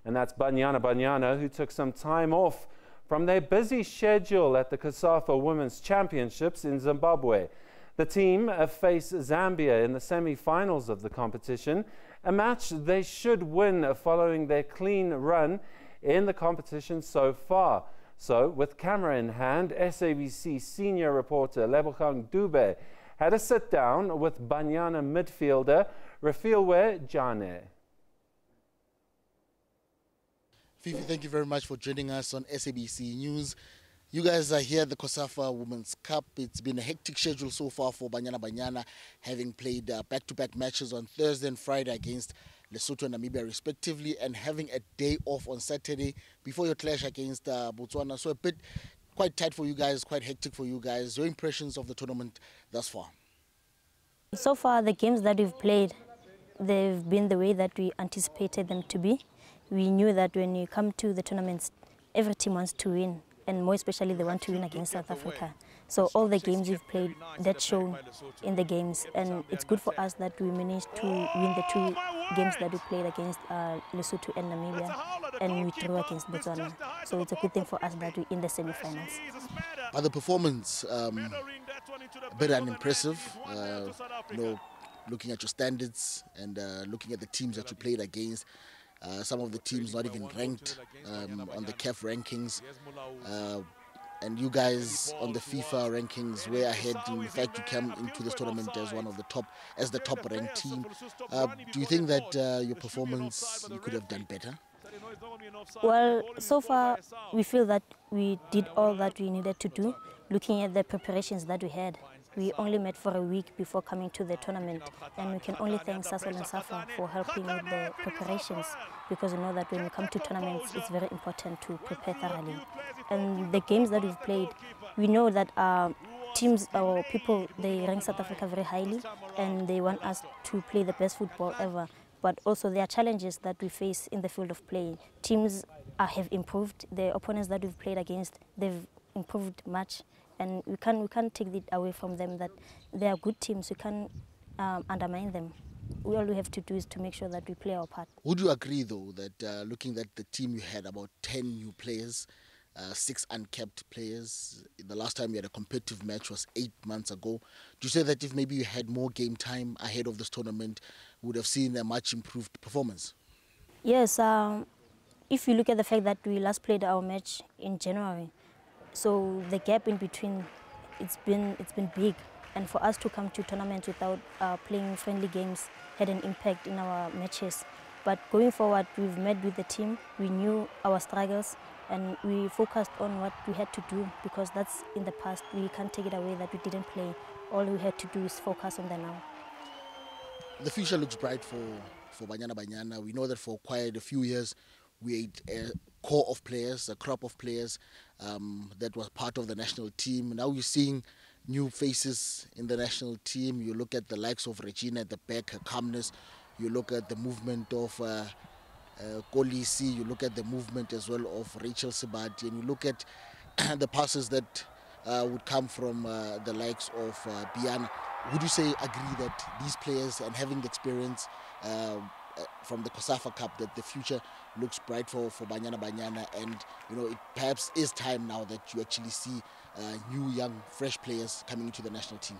And that's Banyana Banyana, who took some time off from their busy schedule at the Cosafa Women's Championships in Zimbabwe. The team face Zambia in the semi-finals of the competition, a match they should win following their clean run in the competition so far. So, with camera in hand, SABC senior reporter Lebogang Dube had a sit-down with Banyana midfielder Refiloe Jane. Fifi, thank you very much for joining us on SABC News. You guys are here at the Cosafa Women's Cup. It's been a hectic schedule so far for Banyana Banyana, having played back-to-back matches on Thursday and Friday against Lesotho and Namibia respectively, and having a day off on Saturday before your clash against Botswana. So a bit quite tight for you guys, quite hectic for you guys. Your impressions of the tournament thus far? So far, the games that we've played, they've been the way that we anticipated them to be. We knew that when you come to the tournaments, every team wants to win, and more especially they want to win against South Africa. So all the games we've played, that's shown in the games, and it's good for us that we managed to win the two games that we played against Lesotho and Namibia, and we drew against Botswana. So it's a good thing for us that we're in the semi-finals. But the performance, a bit unimpressive, you know, looking at your standards and looking at the teams that you played against. Some of the teams not even ranked on the CAF rankings, and you guys on the FIFA rankings way ahead. In fact, you came into this tournament as one of the top ranked team. Do you think that your performance, you could have done better? Well, so far we feel that we did all that we needed to do. Looking at the preparations that we had, we only met for a week before coming to the tournament, and we can only thank Sasol and Safa for helping with the preparations, because we know that when we come to tournaments, it's very important to prepare thoroughly. And the games that we've played, we know that teams or people, they rank South Africa very highly, and they want us to play the best football ever. But also there are challenges that we face in the field of play. Teams have improved. The opponents that we've played against, they've improved much. And we can't take it away from them that they are good teams. We can't undermine them. All we have to do is to make sure that we play our part. Would you agree, though, that looking at the team, you had about 10 new players, 6 uncapped players? The last time you had a competitive match was 8 months ago. Do you say that if maybe you had more game time ahead of this tournament, we would have seen a much improved performance? Yes, if you look at the fact that we last played our match in January, so the gap in between, it's been big, and for us to come to tournaments without playing friendly games had an impact in our matches. But going forward, we've met with the team, we knew our struggles, and we focused on what we had to do, because that's in the past. We can't take it away that we didn't play. All we had to do is focus on the now. The future looks bright for Banyana Banyana. We know that for quite a few years, we had a core of players, a crop of players that was part of the national team. Now you're seeing new faces in the national team. You look at the likes of Regina at the back, her calmness. You look at the movement of Kolisi. You look at the movement as well of Rachel Sibati. And you look at the passes that would come from the likes of Banyana. Would you say, agree that these players and having the experience from the Cosafa Cup, that the future looks bright for Banyana Banyana, and you know, it perhaps is time now that you actually see new, young, fresh players coming into the national team?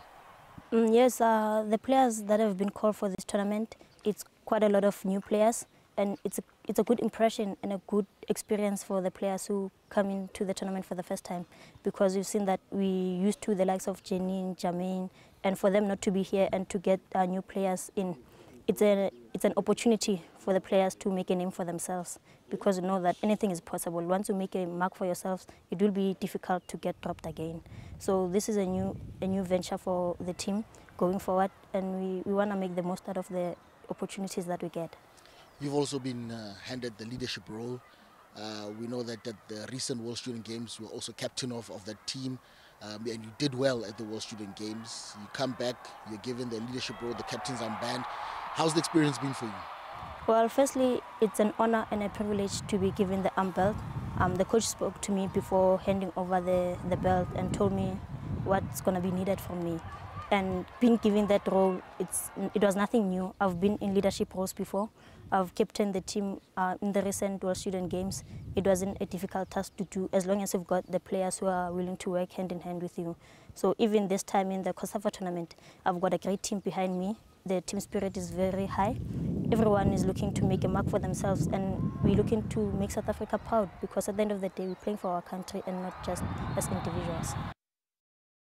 Yes, the players that have been called for this tournament, it's quite a lot of new players, and it's a good impression and a good experience for the players who come into the tournament for the first time, because we've seen that we used to the likes of Jenny, Jermaine, and for them not to be here and to get new players in, it's an opportunity for the players to make a name for themselves, because you know that anything is possible. Once you make a mark for yourselves, it will be difficult to get dropped again. So this is a new venture for the team going forward, and we want to make the most out of the opportunities that we get. You've also been handed the leadership role. We know that at the recent World Student Games, you were also captain of that team, and you did well at the World Student Games. You come back, you're given the leadership role, the captain's armband. How's the experience been for you? Well, firstly, it's an honor and a privilege to be given the arm belt. The coach spoke to me before handing over the belt and told me what's going to be needed from me. And being given that role, it was nothing new. I've been in leadership roles before. I've captained the team in the recent World Student Games. It wasn't a difficult task to do as long as you've got the players who are willing to work hand in hand with you. So even this time in the Cosafa tournament, I've got a great team behind me. The team spirit is very high. Everyone is looking to make a mark for themselves, and we're looking to make South Africa proud, because at the end of the day, we're playing for our country and not just as individuals.